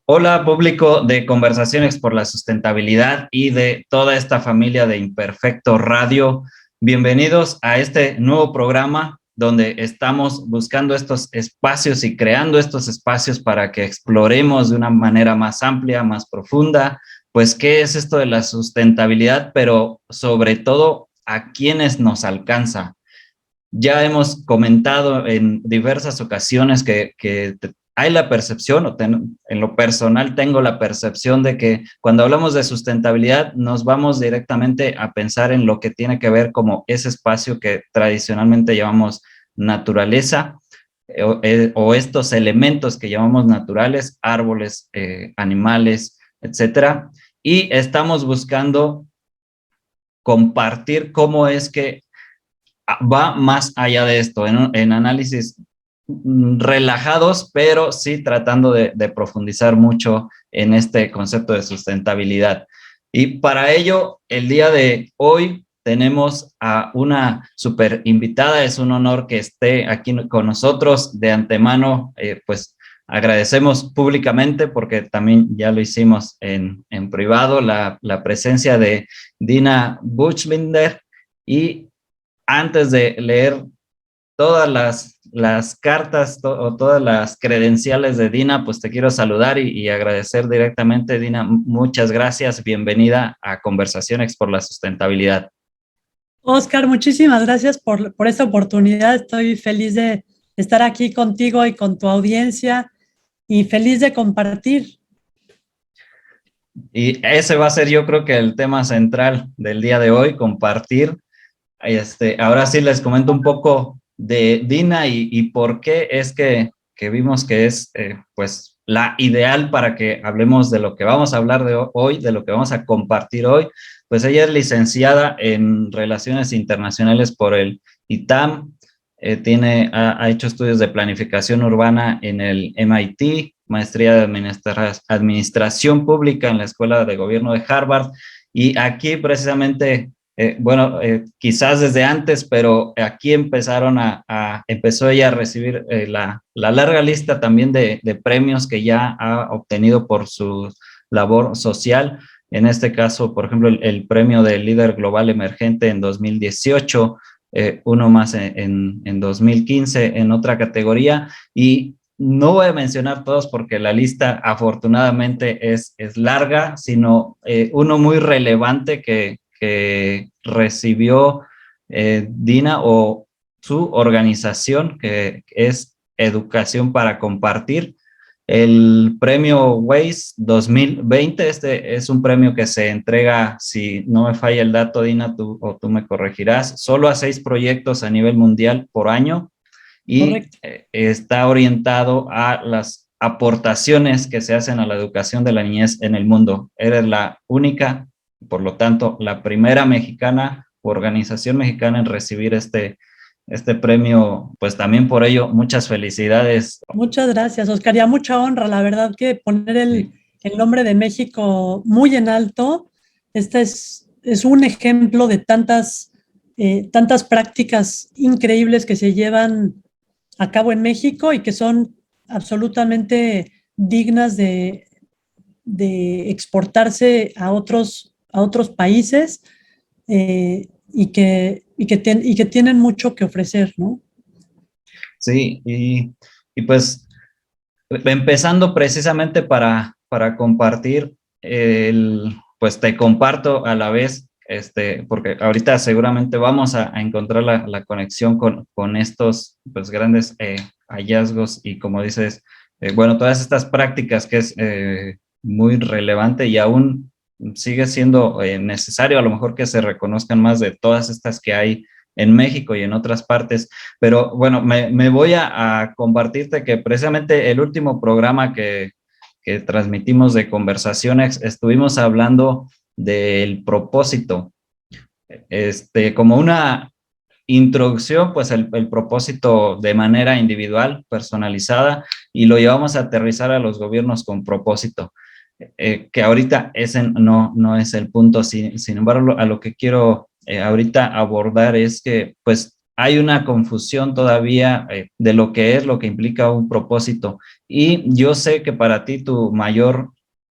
Hola, público de Conversaciones por la Sustentabilidad y de toda esta familia de Imperfecto Radio. Bienvenidos a este nuevo programa donde estamos buscando estos espacios y creando estos espacios para que exploremos de una manera más amplia, más profunda, pues qué es esto de la sustentabilidad, pero sobre todo a quienes nos alcanza. Ya hemos comentado en diversas ocasiones que hay la percepción, en lo personal tengo la percepción de que cuando hablamos de sustentabilidad nos vamos directamente a pensar en lo que tiene que ver como ese espacio que tradicionalmente llamamos naturaleza, o estos elementos que llamamos naturales, árboles, animales, etcétera, y estamos buscando compartir cómo es que va más allá de esto, en análisis relajados, pero sí tratando de profundizar mucho en este concepto de sustentabilidad. Y para ello, el día de hoy tenemos a una súper invitada. Es un honor que esté aquí con nosotros. De antemano, pues agradecemos públicamente, porque también ya lo hicimos en privado, la presencia de Dina Buchbinder. Y antes de leer todas las cartas o todas las credenciales de Dina, pues te quiero saludar y agradecer directamente. Dina, muchas gracias. Bienvenida a Conversaciones por la Sustentabilidad. Oscar, muchísimas gracias por esta oportunidad. Estoy feliz de estar aquí contigo y con tu audiencia y feliz de compartir. Y ese va a ser, yo creo que el tema central del día de hoy, compartir. Ahora sí les comento un poco de Dina y por qué es que vimos que es pues la ideal para que hablemos de lo que vamos a hablar de hoy, de lo que vamos a compartir hoy. Pues ella es licenciada en Relaciones Internacionales por el ITAM, ha hecho estudios de planificación urbana en el MIT, maestría de administración pública en la Escuela de Gobierno de Harvard, y aquí precisamente quizás desde antes, pero aquí empezó ella a recibir la larga lista también de premios que ya ha obtenido por su labor social. En este caso, por ejemplo, el premio de líder global emergente en 2018, uno más en 2015 en otra categoría, y no voy a mencionar todos porque la lista afortunadamente es larga, sino uno muy relevante que recibió Dina o su organización, que es Educación para Compartir. El premio WACE 2020, este es un premio que se entrega, si no me falla el dato, Dina, tú me corregirás, solo a 6 proyectos a nivel mundial por año, y Correcto. está orientado a las aportaciones que se hacen a la educación de la niñez en el mundo. Eres la única, por lo tanto, la primera mexicana, organización mexicana en recibir este premio. Pues también por ello, muchas felicidades. Muchas gracias, Oscar. Y a mucha honra, la verdad que poner Sí. el nombre de México muy en alto, este es un ejemplo de tantas prácticas increíbles que se llevan a cabo en México y que son absolutamente dignas de exportarse a otros países y que tienen mucho que ofrecer, ¿no? Sí, y pues empezando precisamente para compartir, pues te comparto a la vez, porque ahorita seguramente vamos a encontrar la conexión con estos pues grandes hallazgos y, como dices, bueno, todas estas prácticas que es muy relevante y aún sigue siendo necesario a lo mejor que se reconozcan más de todas estas que hay en México y en otras partes. Pero bueno, me voy a compartirte que precisamente el último programa que transmitimos de Conversaciones, estuvimos hablando del propósito. Como una introducción, pues el propósito de manera individual, personalizada, y lo llevamos a aterrizar a los gobiernos con propósito. Que ahorita ese no es el punto. Sin embargo, a lo que quiero ahorita abordar es que pues hay una confusión todavía de lo que es, lo que implica un propósito. Y yo sé que para ti tu mayor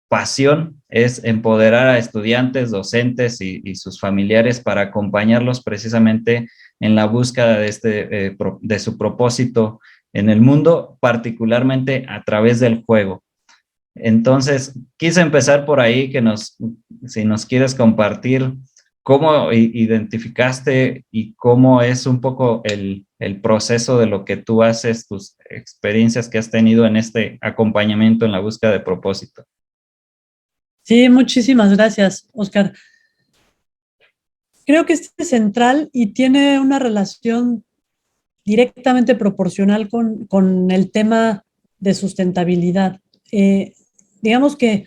pasión es empoderar a estudiantes, docentes y sus familiares para acompañarlos precisamente en la búsqueda de su propósito en el mundo, particularmente a través del juego. Entonces, quise empezar por ahí, si nos quieres compartir cómo identificaste y cómo es un poco el proceso de lo que tú haces, tus experiencias que has tenido en este acompañamiento en la búsqueda de propósito. Sí, muchísimas gracias, Oscar. Creo que este es central y tiene una relación directamente proporcional con el tema de sustentabilidad. Eh, digamos que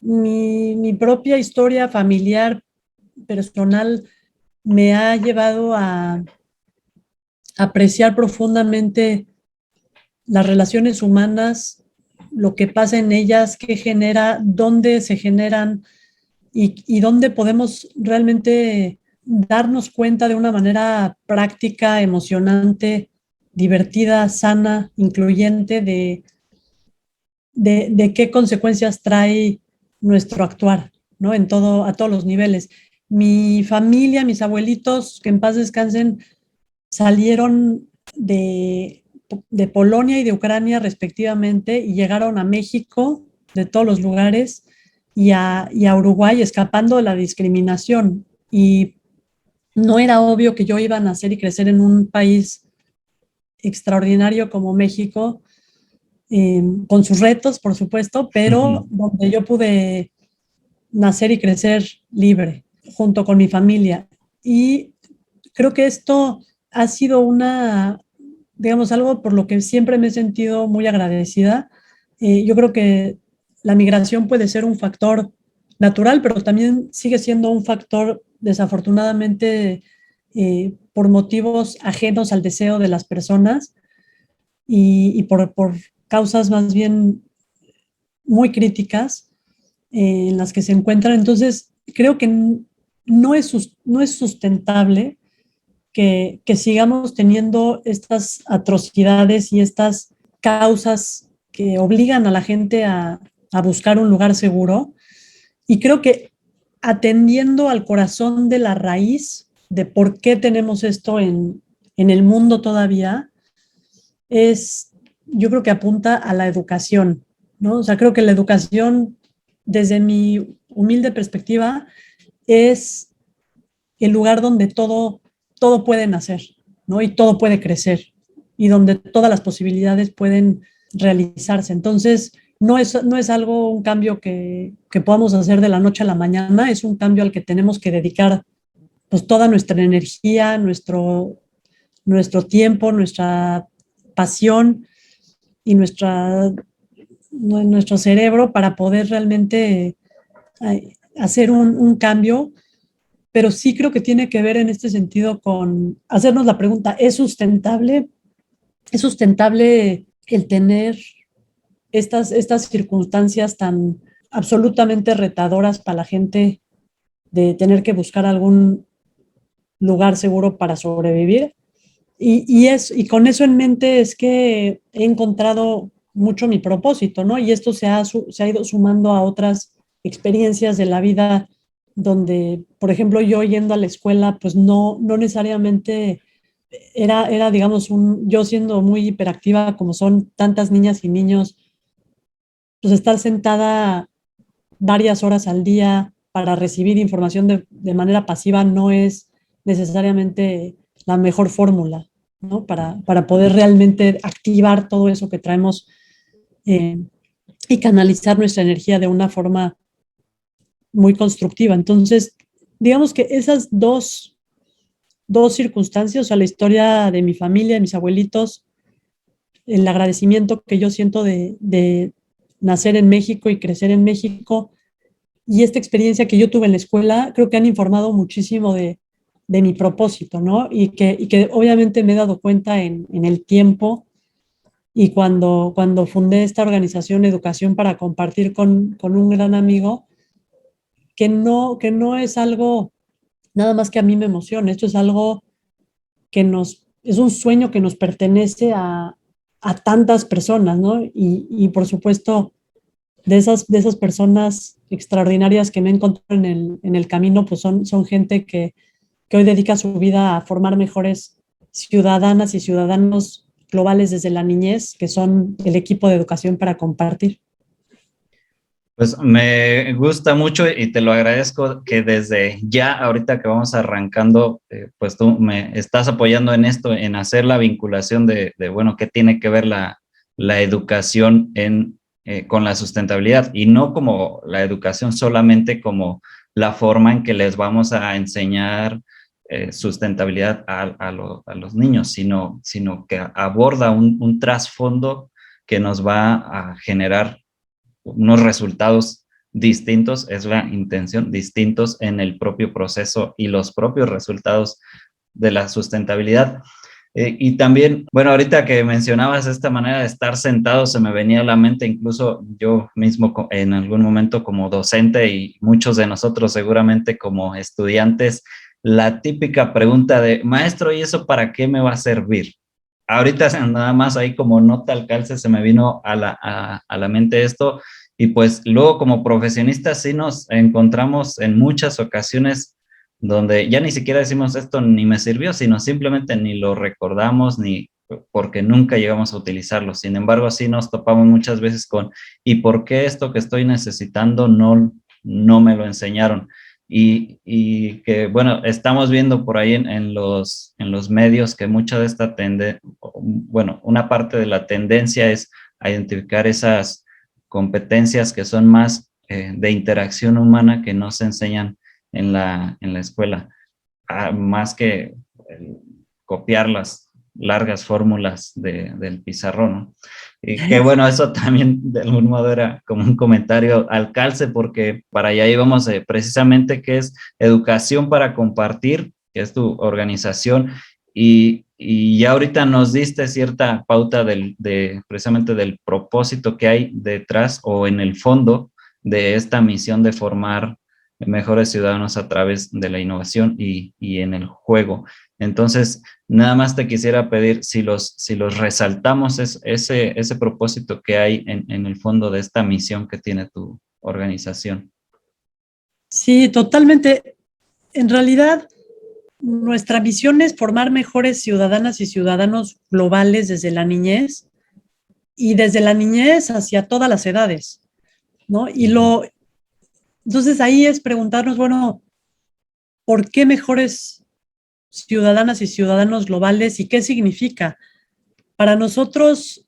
mi propia historia familiar, personal, me ha llevado a apreciar profundamente las relaciones humanas, lo que pasa en ellas, qué genera, dónde se generan y dónde podemos realmente darnos cuenta de una manera práctica, emocionante, divertida, sana, incluyente de qué consecuencias trae nuestro actuar, ¿no? En todo, a todos los niveles. Mi familia, mis abuelitos, que en paz descansen, salieron de Polonia y de Ucrania respectivamente y llegaron a México de todos los lugares y a Uruguay escapando de la discriminación. Y no era obvio que yo iba a nacer y crecer en un país extraordinario como México, con sus retos, por supuesto, pero donde yo pude nacer y crecer libre, junto con mi familia. Y creo que esto ha sido digamos, algo por lo que siempre me he sentido muy agradecida. Yo creo que la migración puede ser un factor natural, pero también sigue siendo un factor desafortunadamente por motivos ajenos al deseo de las personas y por causas más bien muy críticas en las que se encuentran. Entonces, creo que no es sustentable que sigamos teniendo estas atrocidades y estas causas que obligan a la gente a buscar un lugar seguro. Y creo que atendiendo al corazón de la raíz de por qué tenemos esto en el mundo todavía, yo creo que apunta a la educación, ¿no? O sea, creo que la educación, desde mi humilde perspectiva, es el lugar donde todo puede nacer, ¿no? Y todo puede crecer y donde todas las posibilidades pueden realizarse. Entonces, no es algo, un cambio que podamos hacer de la noche a la mañana, es un cambio al que tenemos que dedicar pues toda nuestra energía, nuestro tiempo, nuestra pasión y nuestro cerebro para poder realmente hacer un cambio, pero sí creo que tiene que ver en este sentido con hacernos la pregunta, ¿es sustentable? ¿Es sustentable el tener estas circunstancias tan absolutamente retadoras para la gente de tener que buscar algún lugar seguro para sobrevivir? Y con eso en mente es que he encontrado mucho mi propósito, ¿no? Y esto se ha ido sumando a otras experiencias de la vida donde, por ejemplo, yo yendo a la escuela, pues no necesariamente digamos, yo siendo muy hiperactiva como son tantas niñas y niños, pues estar sentada varias horas al día para recibir información de manera pasiva no es necesariamente la mejor fórmula, ¿no? Para poder realmente activar todo eso que traemos eh, y canalizar nuestra energía de una forma muy constructiva. Entonces, digamos que esas dos circunstancias, o sea, la historia de mi familia, de mis abuelitos, el agradecimiento que yo siento de nacer en México y crecer en México, y esta experiencia que yo tuve en la escuela, creo que han informado muchísimo de mi propósito, ¿no? Y que obviamente me he dado cuenta en el tiempo y cuando fundé esta organización Educación para Compartir con un gran amigo, que no es algo nada más que a mí me emociona, esto es algo es un sueño que nos pertenece a tantas personas, ¿no? Y por supuesto, de esas personas extraordinarias que me encontré en el camino, pues son gente que hoy dedica su vida a formar mejores ciudadanas y ciudadanos globales desde la niñez, que son el equipo de educación para compartir. Pues me gusta mucho y te lo agradezco que desde ya, ahorita que vamos arrancando, pues tú me estás apoyando en esto, en hacer la vinculación bueno, qué tiene que ver la educación con la sustentabilidad y no como la educación solamente como la forma en que les vamos a enseñar sustentabilidad a los niños, sino que aborda un trasfondo que nos va a generar unos resultados distintos, es la intención, distintos en el propio proceso y los propios resultados de la sustentabilidad. Y también, bueno, ahorita que mencionabas esta manera de estar sentado, se me venía a la mente incluso yo mismo en algún momento como docente y muchos de nosotros seguramente como estudiantes, la típica pregunta de, maestro, ¿y eso para qué me va a servir? Ahorita nada más ahí como nota al calce se me vino a la mente esto y pues luego como profesionistas sí nos encontramos en muchas ocasiones donde ya ni siquiera decimos esto ni me sirvió, sino simplemente ni lo recordamos ni porque nunca llegamos a utilizarlo. Sin embargo, sí nos topamos muchas veces con ¿y por qué esto que estoy necesitando no me lo enseñaron? Y que, bueno, estamos viendo por ahí en los medios que mucha de esta tendencia, bueno, una parte de la tendencia es a identificar esas competencias que son más de interacción humana que no se enseñan en la escuela, más que copiar las largas fórmulas del pizarrón, ¿no? Y que bueno, eso también de algún modo era como un comentario al calce, porque para allá íbamos precisamente que es educación para compartir, que es tu organización, y ya ahorita nos diste cierta pauta precisamente del propósito que hay detrás o en el fondo de esta misión de formar mejores ciudadanos a través de la innovación y en el juego. Entonces, nada más te quisiera pedir si los resaltamos ese propósito que hay en el fondo de esta misión que tiene tu organización. Sí, totalmente. En realidad, nuestra misión es formar mejores ciudadanas y ciudadanos globales desde la niñez y desde la niñez hacia todas las edades, ¿no? Entonces ahí es preguntarnos, bueno, ¿por qué mejores ciudadanas y ciudadanos globales y qué significa? Para nosotros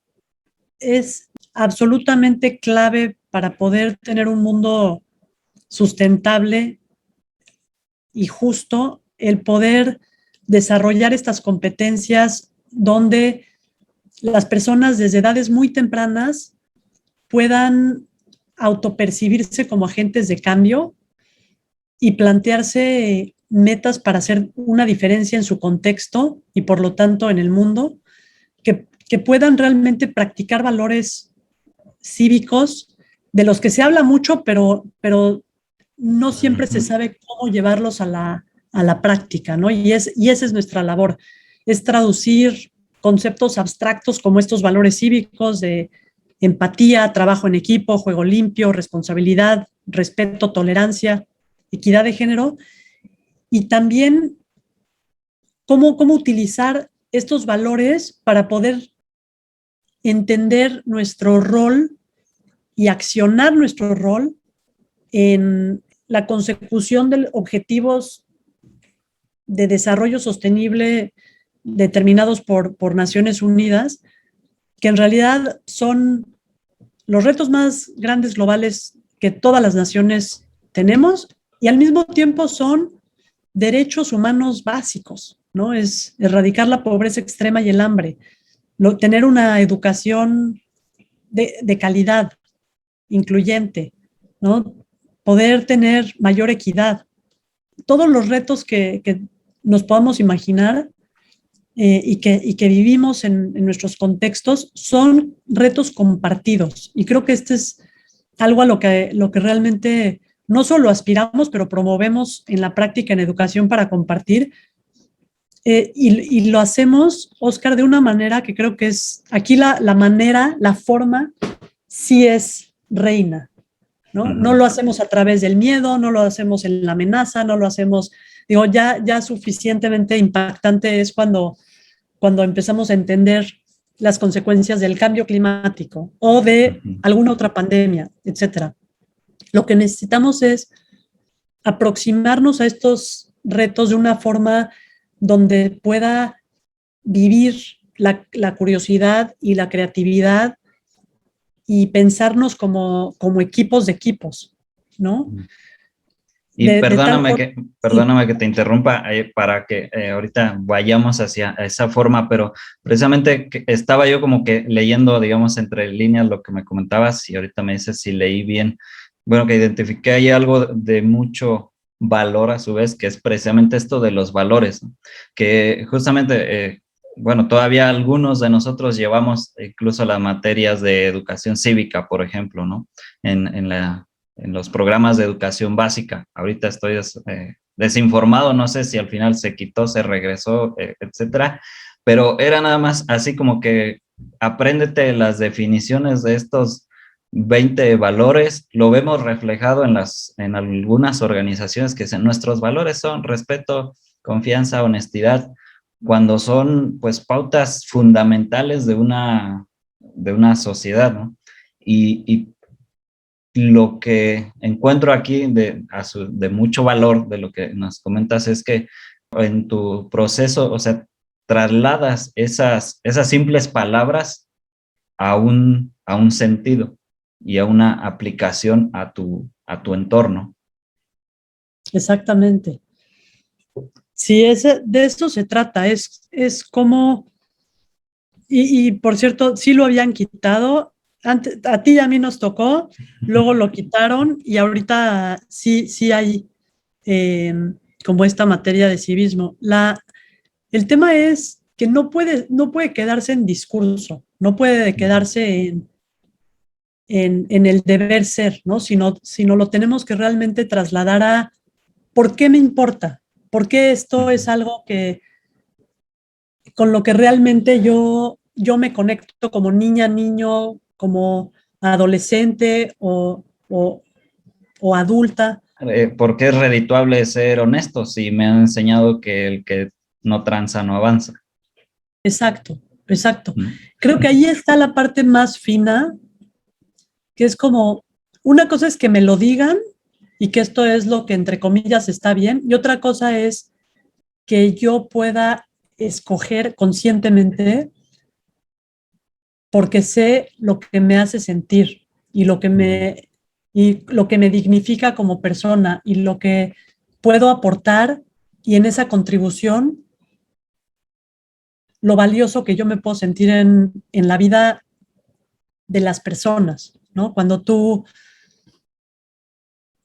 es absolutamente clave para poder tener un mundo sustentable y justo el poder desarrollar estas competencias donde las personas desde edades muy tempranas puedan autopercibirse como agentes de cambio y plantearse metas para hacer una diferencia en su contexto y por lo tanto en el mundo, que puedan realmente practicar valores cívicos de los que se habla mucho, pero no siempre se sabe cómo llevarlos a la práctica, ¿no? Y esa es nuestra labor, es traducir conceptos abstractos como estos valores cívicos de empatía, trabajo en equipo, juego limpio, responsabilidad, respeto, tolerancia, equidad de género, y también cómo utilizar estos valores para poder entender nuestro rol y accionar nuestro rol en la consecución de objetivos de desarrollo sostenible determinados por Naciones Unidas, que en realidad son los retos más grandes globales que todas las naciones tenemos y al mismo tiempo son derechos humanos básicos, ¿no? Es erradicar la pobreza extrema y el hambre, tener una educación de calidad, incluyente, ¿no? Poder tener mayor equidad. Todos los retos que nos podamos imaginar y que vivimos en nuestros contextos son retos compartidos. Y creo que este es algo a lo que realmente no solo aspiramos, pero promovemos en la práctica en educación para compartir, y lo hacemos, Oscar, de una manera que creo que es, aquí la manera, la forma, sí es reina, ¿no? No lo hacemos a través del miedo, no lo hacemos en la amenaza, no lo hacemos, digo, ya suficientemente impactante es cuando empezamos a entender las consecuencias del cambio climático o de alguna otra pandemia, etcétera. Lo que necesitamos es aproximarnos a estos retos de una forma donde pueda vivir la curiosidad y la creatividad y pensarnos como equipos de equipos, ¿no? Y Sí. perdóname que te interrumpa para que ahorita vayamos hacia esa forma, pero precisamente estaba yo como que leyendo, digamos, entre líneas lo que me comentabas y ahorita me dices si leí bien. Bueno, que identifiqué ahí algo de mucho valor a su vez, que es precisamente esto de los valores, ¿no? Que justamente, bueno, todavía algunos de nosotros llevamos incluso las materias de educación cívica, por ejemplo, ¿no? En los programas de educación básica. Ahorita estoy desinformado, no sé si al final se quitó, se regresó, etcétera, pero era nada más así como que apréndete las definiciones de estos 20 valores, lo vemos reflejado en algunas organizaciones que dicen, nuestros valores son respeto, confianza, honestidad, cuando son pues pautas fundamentales de una sociedad, ¿no? Y lo que encuentro aquí de mucho valor de lo que nos comentas es que en tu proceso, o sea, trasladas esas simples palabras a un sentido y a una aplicación a tu entorno. Exactamente. Sí, de esto se trata, es como, y por cierto, sí lo habían quitado, antes, a ti y a mí nos tocó, luego lo quitaron y ahorita sí hay como esta materia de civismo. El tema es que no puede quedarse en discurso, no puede quedarse en el deber ser, ¿no? Sino lo tenemos que realmente trasladar a ¿por qué me importa? ¿Por qué esto es algo con lo que realmente yo me conecto como niña, niño, como adolescente o adulta? ¿Por qué es redituable ser honesto si me han enseñado que el que no tranza no avanza? Exacto, exacto. Creo que ahí está la parte más fina, que es como, una cosa es que me lo digan y que esto es lo que entre comillas está bien, y otra cosa es que yo pueda escoger conscientemente porque sé lo que me hace sentir y lo que me dignifica como persona y lo que puedo aportar, y en esa contribución lo valioso que yo me puedo sentir en la vida de las personas, ¿no? Cuando tú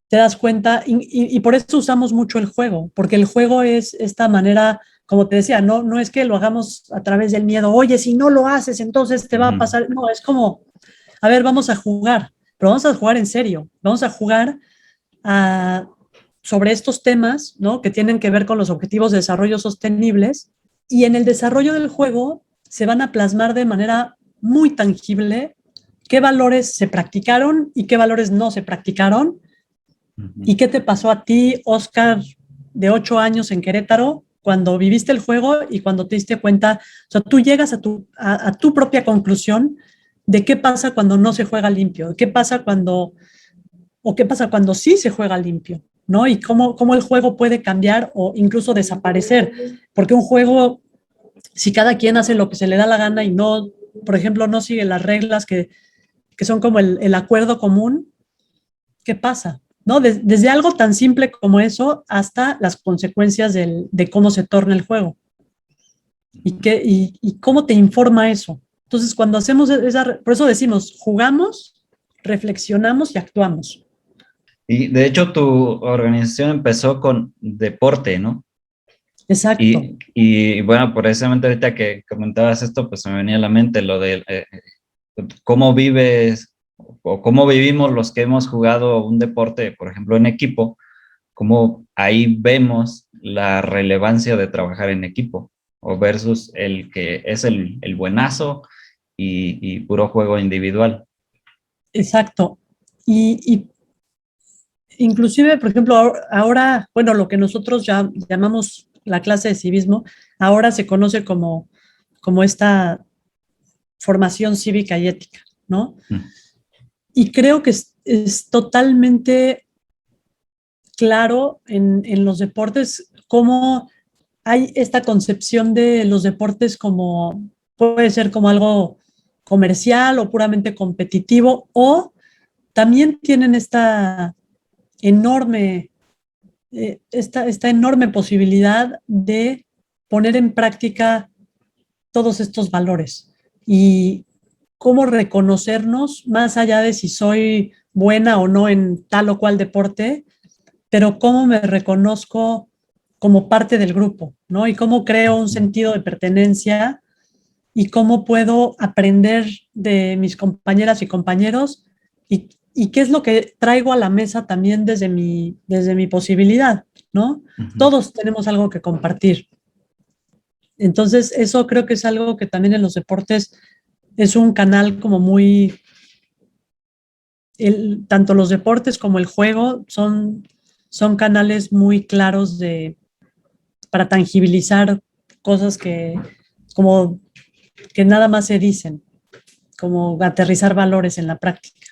te das cuenta, y por eso usamos mucho el juego, porque el juego es esta manera, como te decía, no es que lo hagamos a través del miedo, oye, si no lo haces, entonces te va a pasar, no, es como, a ver, vamos a jugar, pero vamos a jugar en serio, vamos a jugar sobre estos temas, ¿no? Que tienen que ver con los objetivos de desarrollo sostenibles, y en el desarrollo del juego se van a plasmar de manera muy tangible qué valores se practicaron y qué valores no se practicaron. ¿Y qué te pasó a ti, Oscar, de 8 años en Querétaro, cuando viviste el juego y cuando te diste cuenta? O sea, tú llegas a tu propia conclusión de qué pasa cuando no se juega limpio, qué pasa qué pasa cuando sí se juega limpio, ¿no? Y cómo el juego puede cambiar o incluso desaparecer. Porque un juego, si cada quien hace lo que se le da la gana y no, por ejemplo, no sigue las reglas que son como el acuerdo común, ¿qué pasa? ¿No? Desde algo tan simple como eso hasta las consecuencias de cómo se torna el juego. Y cómo te informa eso. Entonces, cuando hacemos por eso decimos, jugamos, reflexionamos y actuamos. Y de hecho tu organización empezó con deporte, ¿no? Exacto. Y bueno, precisamente ahorita que comentabas esto, pues se me venía a la mente lo de cómo vives o cómo vivimos los que hemos jugado un deporte, por ejemplo, en equipo, cómo ahí vemos la relevancia de trabajar en equipo o versus el que es el buenazo y puro juego individual. Exacto. Y inclusive, por ejemplo, ahora, bueno, lo que nosotros ya llamamos la clase de civismo, ahora se conoce como esta formación cívica y ética, ¿no? Mm. Y creo que es totalmente claro en los deportes cómo hay esta concepción de los deportes como, puede ser como algo comercial o puramente competitivo, o también tienen enorme, esta enorme posibilidad de poner en práctica todos estos valores y cómo reconocernos más allá de si soy buena o no en tal o cual deporte, pero cómo me reconozco como parte del grupo, ¿no? Y cómo creo un sentido de pertenencia y cómo puedo aprender de mis compañeras y compañeros y qué es lo que traigo a la mesa también desde mi posibilidad, ¿no? Ujú. Todos tenemos algo que compartir. Entonces, eso creo que es algo que también en los deportes es un canal como muy, tanto los deportes como el juego son canales muy claros para tangibilizar cosas como que nada más se dicen, como aterrizar valores en la práctica.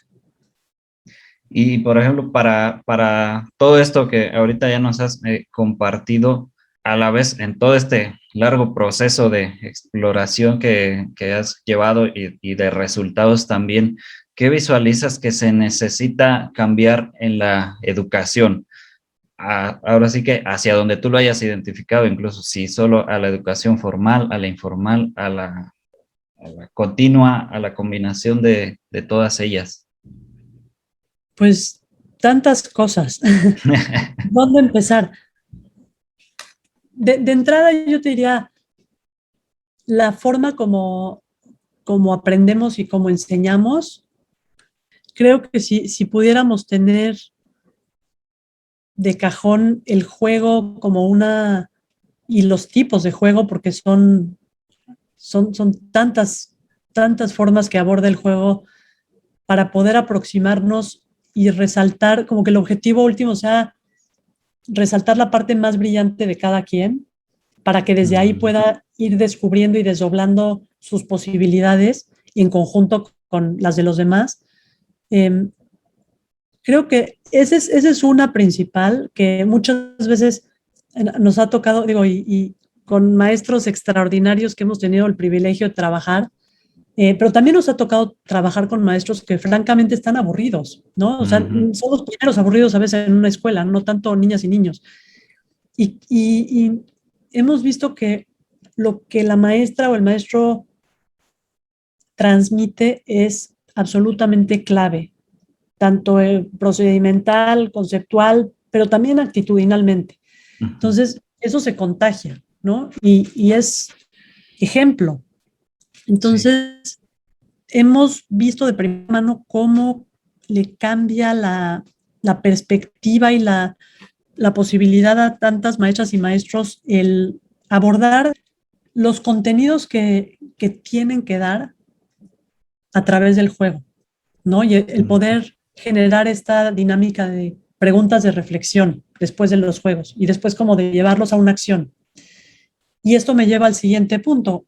Y por ejemplo, para todo esto que ahorita ya nos has compartido, a la vez en todo este largo proceso de exploración que has llevado y de resultados también, ¿qué visualizas que se necesita cambiar en la educación? Ahora sí que hacia donde tú lo hayas identificado, incluso si solo a la educación formal, a la informal, a la continua, a la combinación de todas ellas. Pues tantas cosas. ¿Dónde empezar? De entrada yo te diría la forma como aprendemos y como enseñamos. Creo que si pudiéramos tener de cajón el juego como y los tipos de juego, porque son tantas formas que aborda el juego para poder aproximarnos y resaltar, como que el objetivo último sea resaltar la parte más brillante de cada quien, para que desde ahí Mm. pueda ir descubriendo y desdoblando sus posibilidades y en conjunto con las de los demás. Eh, Creo que esa es una principal que muchas veces nos ha tocado, digo, y con maestros extraordinarios que hemos tenido el privilegio de trabajar, pero también nos ha tocado trabajar con maestros que francamente están aburridos, ¿no? O sea, Ujú. son los primeros aburridos a veces en una escuela, no tanto niñas y niños. Y hemos visto que lo que la maestra o el maestro transmite es absolutamente clave, tanto procedimental, conceptual, pero también actitudinalmente. Ujú. Entonces, eso se contagia, ¿no? Y es ejemplo. Sí. Entonces, hemos visto de primera mano cómo le cambia la perspectiva y la posibilidad a tantas maestras y maestros el abordar los contenidos que tienen que dar a través del juego, ¿no? Y el Ujú. poder generar esta dinámica de preguntas de reflexión después de los juegos y después como de llevarlos a una acción. Y esto me lleva al siguiente punto.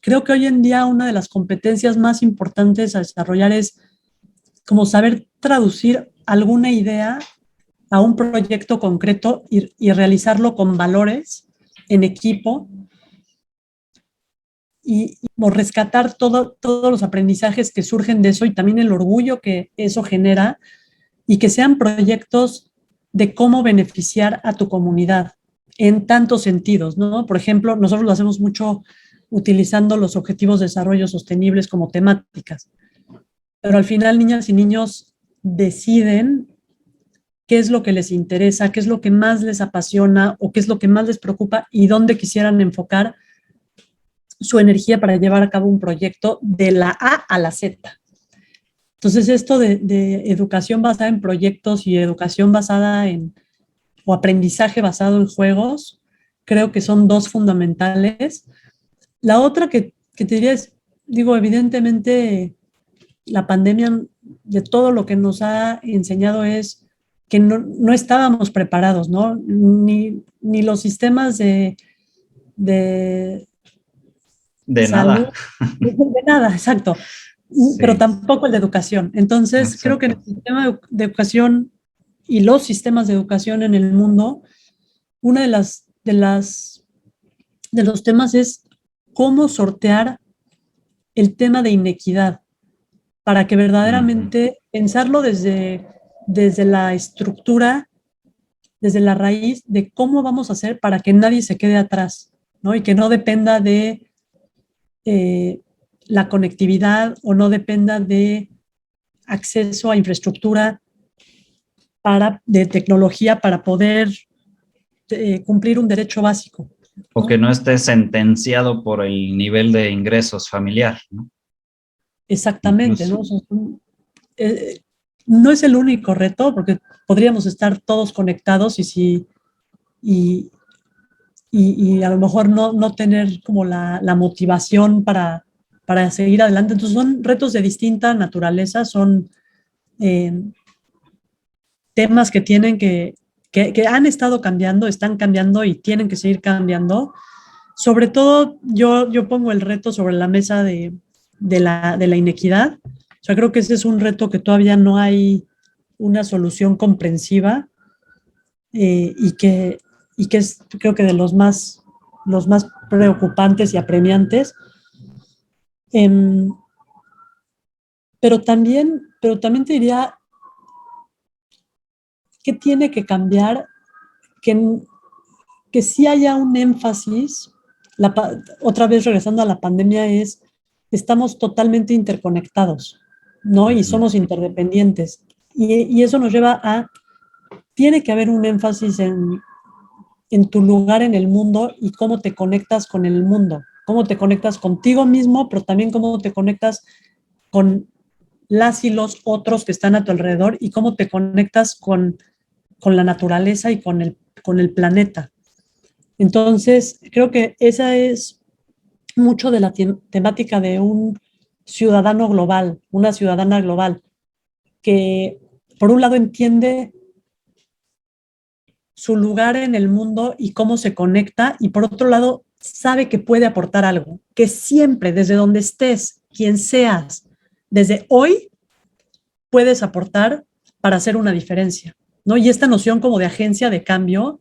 Creo que hoy en día una de las competencias más importantes a desarrollar es como saber traducir alguna idea a un proyecto concreto y realizarlo con valores en equipo y rescatar todos los aprendizajes que surgen de eso y también el orgullo que eso genera y que sean proyectos de cómo beneficiar a tu comunidad en tantos sentidos, ¿no? Por ejemplo, nosotros lo hacemos mucho utilizando los objetivos de desarrollo sostenibles como temáticas, pero al final niñas y niños deciden qué es lo que les interesa, qué es lo que más les apasiona o qué es lo que más les preocupa y dónde quisieran enfocar su energía para llevar a cabo un proyecto de la A a la Z. Entonces, esto de educación basada en proyectos y educación basada o aprendizaje basado en juegos, creo que son dos fundamentales. La otra que te diría es, digo, evidentemente la pandemia de todo lo que nos ha enseñado es que no estábamos preparados, ¿no? Ni los sistemas de De salud, nada. de nada, exacto, pero Sí, tampoco el de educación. Entonces, creo que en exacto. el sistema de educación y los sistemas de educación en el mundo, una de los temas es cómo sortear el tema de inequidad para que Ujú. verdaderamente pensarlo desde la estructura, desde la raíz de cómo vamos a hacer para que nadie se quede atrás, ¿no? Y que no dependa de eh, la conectividad o no dependa de acceso a infraestructura de tecnología para poder cumplir un derecho básico, O que ¿no? no esté sentenciado por el nivel de ingresos familiar, ¿no? Exactamente, Incluso. ¿no? O sea, eh, no es el único reto, porque podríamos estar todos conectados y, y a lo mejor no tener como la motivación para seguir adelante. Entonces son retos de distinta naturaleza, son eh, temas que que han estado cambiando, están cambiando y tienen que seguir cambiando. Sobre todo yo pongo el reto sobre la mesa de la inequidad. O sea, creo que ese es un reto que todavía no hay una solución comprensiva y y que es creo que de los más preocupantes y apremiantes. Eh, pero también te diría que tiene que cambiar, que, que sí haya un énfasis, otra vez regresando a la pandemia, es estamos totalmente interconectados, ¿no? Y Ujú. somos interdependientes. Y eso nos lleva a, tiene que haber un énfasis en tu lugar en el mundo y cómo te conectas con el mundo, cómo te conectas contigo mismo, pero también cómo te conectas con las y los otros que están a tu alrededor y cómo te conectas con la naturaleza y con el planeta. Entonces, creo que esa es mucho de la temática de un ciudadano global, una ciudadana global, que por un lado entiende su lugar en el mundo y cómo se conecta, y por otro lado sabe que puede aportar algo, que siempre, desde donde estés, quien seas, desde hoy, puedes aportar para hacer una diferencia, ¿no? Y esta noción como de agencia de cambio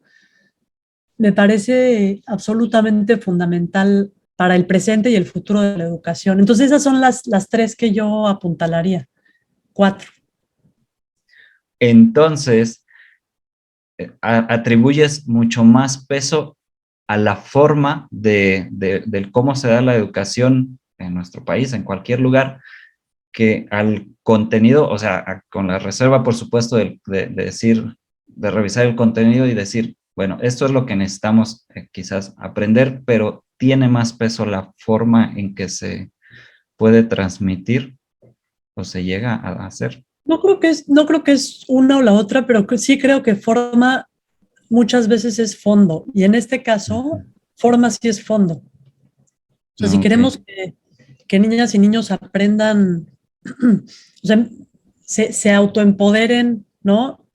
me parece absolutamente fundamental para el presente y el futuro de la educación. Entonces esas son las tres que yo apuntalaría, cuatro. Entonces, atribuyes mucho más peso a la forma del cómo se da la educación en nuestro país, en cualquier lugar, que al contenido, o sea, con la reserva, por supuesto, de decir, de revisar el contenido y decir, bueno, esto es lo que necesitamos quizás aprender, pero tiene más peso la forma en que se puede transmitir o se llega a hacer. No creo que es una o la otra, pero sí creo que forma muchas veces es fondo. Y en este caso, Ujú. forma sí es fondo. O sea, si Ok. queremos que niñas y niños aprendan, o sea, se autoempoderen, ¿no? Ujú.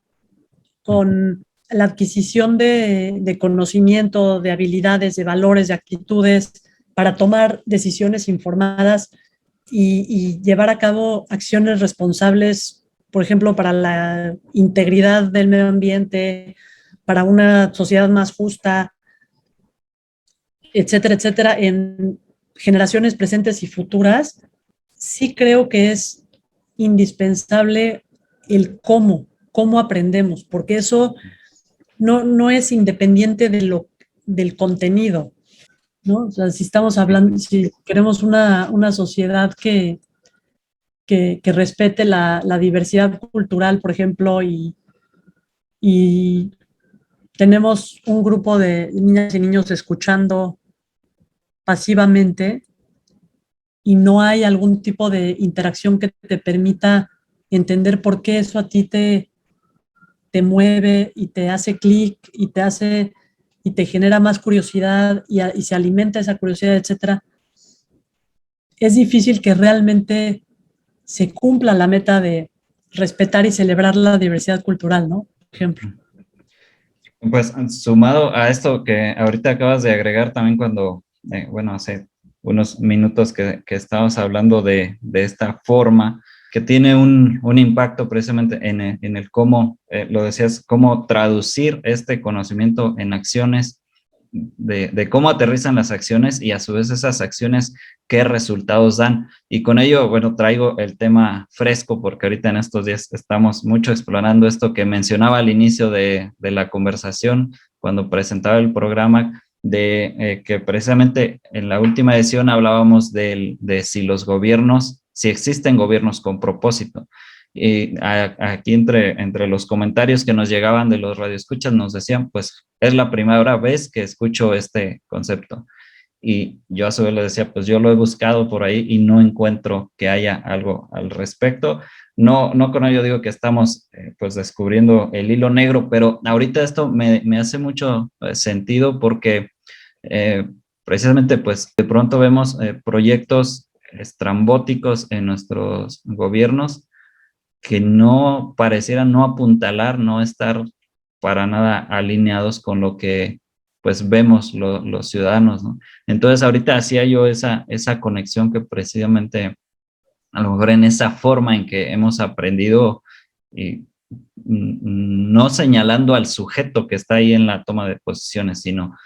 Con la adquisición de conocimiento, de habilidades, de valores, de actitudes, para tomar decisiones informadas y llevar a cabo acciones responsables, por ejemplo, para la integridad del medio ambiente, para una sociedad más justa, etcétera, etcétera, en generaciones presentes y futuras, sí creo que es indispensable el cómo aprendemos, porque eso no es independiente del contenido, ¿no? O sea, si estamos Sí. hablando, si queremos una sociedad que respete la diversidad cultural, por ejemplo, y tenemos un grupo de niñas y niños escuchando pasivamente y no hay algún tipo de interacción que te permita entender por qué eso a ti te mueve y te hace clic y te genera más curiosidad y se alimenta esa curiosidad, etcétera, es difícil que realmente se cumpla la meta de respetar y celebrar la diversidad cultural, ¿no? Por ejemplo. Pues sumado a esto que ahorita acabas de agregar también cuando, bueno, hace unos minutos que estábamos hablando de esta forma, que tiene un impacto precisamente en el cómo, lo decías, cómo traducir este conocimiento en acciones, de cómo aterrizan las acciones y a su vez esas acciones, qué resultados dan. Y con ello, bueno, traigo el tema fresco porque ahorita en estos días estamos mucho explorando esto que mencionaba al inicio de la conversación cuando presentaba el programa, de que precisamente en la última edición hablábamos de si los gobiernos, si existen gobiernos con propósito. Y aquí entre los comentarios que nos llegaban de los radioescuchas nos decían, pues es la primera vez que escucho este concepto. Y yo a su vez le decía, pues yo lo he buscado por ahí y no encuentro que haya algo al respecto. No, no con ello digo que estamos pues descubriendo el hilo negro, pero ahorita esto me hace mucho sentido porque precisamente pues de pronto vemos proyectos estrambóticos en nuestros gobiernos que no parecieran no apuntalar, no estar para nada alineados con lo que pues vemos los ciudadanos, ¿no? Entonces ahorita hacía yo esa conexión que precisamente a lo mejor en esa forma en que hemos aprendido y no señalando al sujeto que está ahí en la toma de posiciones, sino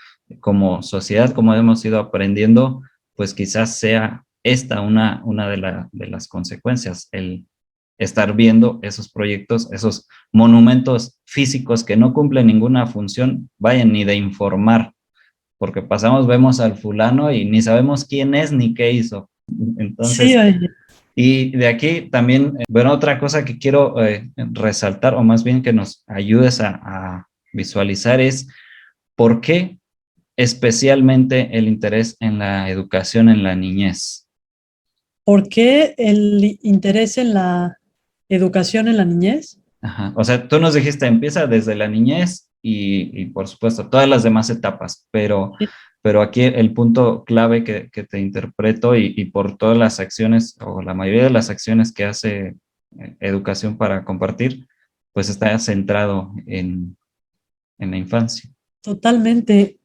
como sociedad, como hemos ido aprendiendo, pues quizás sea esta una de las consecuencias, el estar viendo esos proyectos, esos monumentos físicos que no cumplen ninguna función, vayan ni de informar, porque pasamos, vemos al fulano y ni sabemos quién es ni qué hizo. Sí, Entonces, y de aquí también, bueno, otra cosa que quiero resaltar, o más bien que nos ayudes a visualizar es por qué especialmente el interés en la educación en la niñez. ¿por qué el interés en la educación en la niñez? Ajá. O sea, tú nos dijiste, empieza desde la niñez y por supuesto todas las demás etapas, pero aquí el punto clave que te interpreto y por todas las acciones o la mayoría de las acciones que hace Educación para Compartir, pues está centrado en la infancia. Totalmente.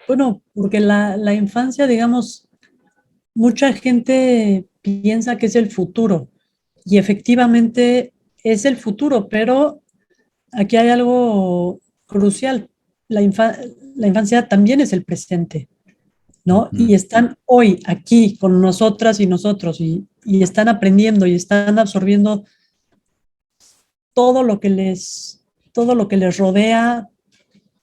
Bueno, porque la infancia, digamos, mucha gente piensa que es el futuro y efectivamente es el futuro, pero aquí hay algo crucial. La infancia también es el presente, ¿no? Ujú. Y están hoy aquí con nosotras y nosotros y están aprendiendo y están absorbiendo todo lo que todo lo que les rodea,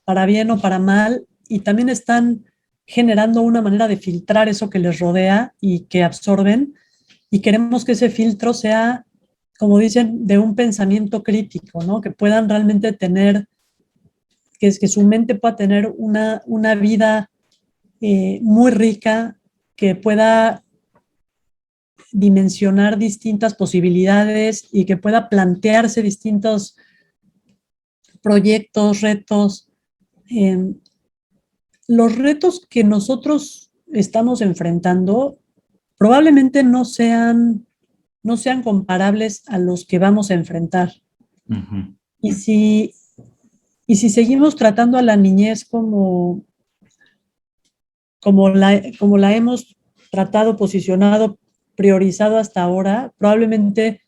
para bien o para mal, y también están generando una manera de filtrar eso que les rodea y que absorben, y queremos que ese filtro sea, como dicen, de un pensamiento crítico, ¿no? Que puedan realmente tener, que su mente pueda tener una vida muy rica, que pueda dimensionar distintas posibilidades y que pueda plantearse distintos proyectos, retos. Eh, los retos que nosotros estamos enfrentando probablemente no sean comparables a los que vamos a enfrentar. Ujú. Y si, y si seguimos tratando a la niñez como la hemos tratado, posicionado, priorizado hasta ahora, probablemente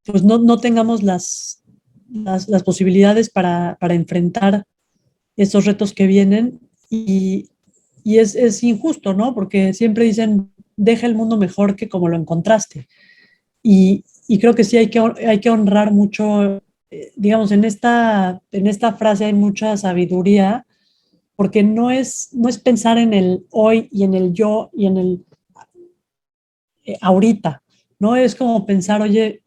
pues no tengamos las posibilidades para enfrentar estos retos que vienen y es injusto, ¿no? Porque siempre dicen, deja el mundo mejor que como lo encontraste. Y creo que sí hay que honrar mucho, digamos, en esta frase hay mucha sabiduría, porque no es pensar en el hoy y en el yo y en el ahorita, ¿no? Es como pensar, oye,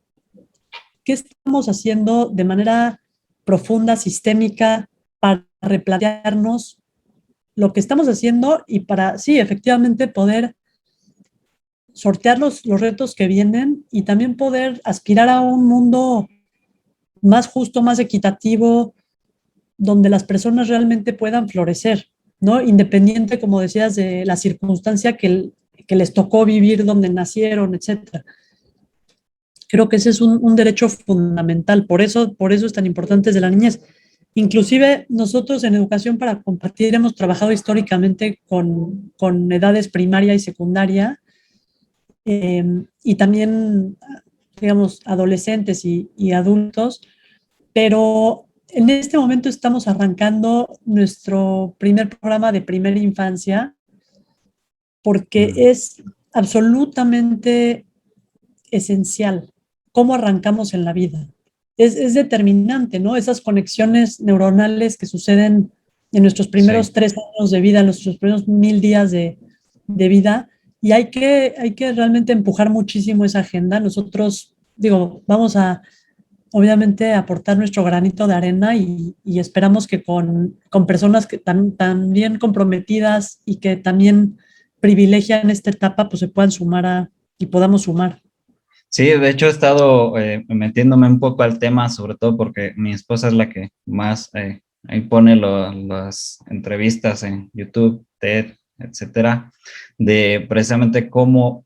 ¿qué estamos haciendo de manera profunda, sistémica, para replantearnos lo que estamos haciendo y para, sí, efectivamente poder sortear los retos que vienen y también poder aspirar a un mundo más justo, más equitativo, donde las personas realmente puedan florecer, ¿no? Independiente, como decías, de la circunstancia que les tocó vivir, donde nacieron, etcétera. Creo que ese es un derecho fundamental, por eso es tan importante desde la niñez. Inclusive nosotros en Educación para Compartir hemos trabajado históricamente con edades primaria y secundaria, y también, digamos, adolescentes y adultos, pero en este momento estamos arrancando nuestro primer programa de primera infancia porque es absolutamente esencial cómo arrancamos en la vida. Es determinante, ¿no? Esas conexiones neuronales que suceden en nuestros primeros 3 años de vida, en nuestros primeros 1000 días de vida, y hay que realmente empujar muchísimo esa agenda. Nosotros, digo, vamos a obviamente aportar nuestro granito de arena y esperamos que con personas que también comprometidas y que también privilegian esta etapa, pues se puedan sumar y podamos sumar. Sí, de hecho he estado metiéndome un poco al tema, sobre todo porque mi esposa es la que más ahí pone las entrevistas en YouTube, TED, etcétera, de precisamente cómo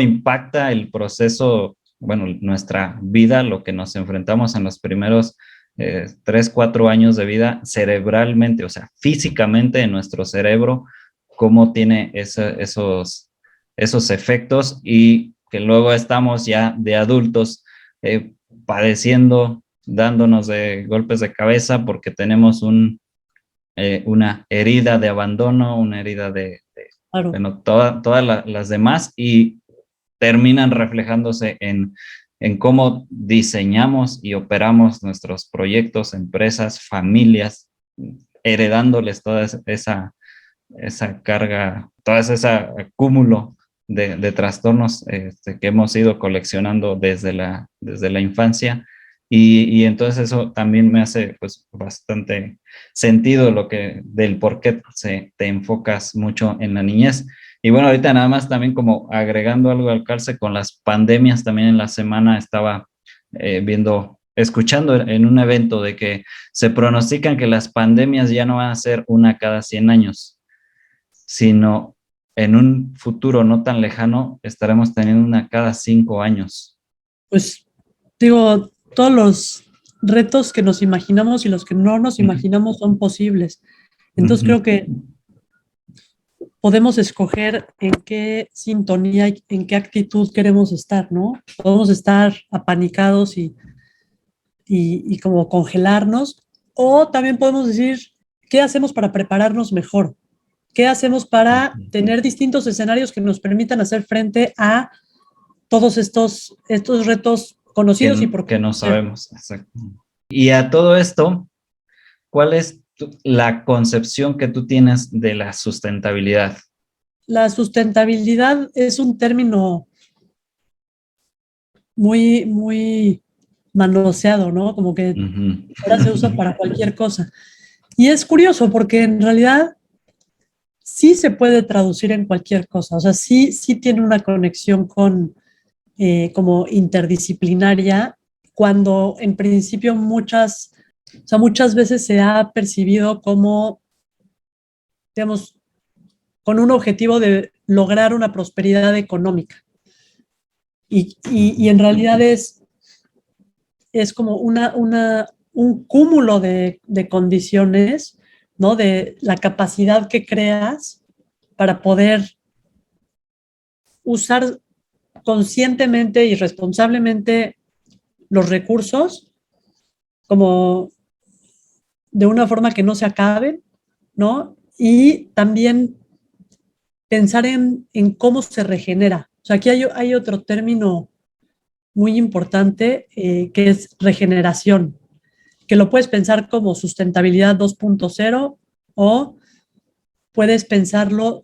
impacta el proceso, bueno, nuestra vida, lo que nos enfrentamos en los primeros 3, 4 años de vida cerebralmente, o sea, físicamente en nuestro cerebro, cómo tiene esos efectos y que luego estamos ya de adultos padeciendo, dándonos de golpes de cabeza porque tenemos una herida de abandono, una herida Claro. bueno, todas las demás y terminan reflejándose en cómo diseñamos y operamos nuestros proyectos, empresas, familias, heredándoles toda esa carga, todo ese acúmulo de trastornos que hemos ido coleccionando desde la infancia. Y entonces eso también me hace pues bastante sentido del por qué te enfocas mucho en la niñez. Y bueno, ahorita nada más también como agregando algo al calce con las pandemias, también en la semana estaba escuchando en un evento de que se pronostican que las pandemias ya no van a ser una cada 100 años, sino en un futuro no tan lejano estaremos teniendo una cada 5 años. Pues digo, todos los retos que nos imaginamos y los que no nos imaginamos son posibles. Entonces creo que podemos escoger en qué sintonía y en qué actitud queremos estar, ¿no? Podemos estar apanicados y como congelarnos, o también podemos decir, ¿qué hacemos para prepararnos mejor? ¿Qué hacemos para tener distintos escenarios que nos permitan hacer frente a todos estos retos conocidos y por que no sabemos? Exacto. Y a todo esto, ¿cuál es la concepción que tú tienes de la sustentabilidad? La sustentabilidad es un término muy, muy manoseado, ¿no? Como que ahora se usa para cualquier cosa. Y es curioso porque en realidad sí se puede traducir en cualquier cosa, o sea, sí tiene una conexión como interdisciplinaria, cuando en principio muchas veces se ha percibido como, digamos, con un objetivo de lograr una prosperidad económica. Y en realidad es como un cúmulo de condiciones, ¿no? De la capacidad que creas para poder usar conscientemente y responsablemente los recursos como de una forma que no se acaben, ¿no? Y también pensar en cómo se regenera. O sea, aquí hay otro término muy importante que es regeneración, que lo puedes pensar como sustentabilidad 2.0 o puedes pensarlo,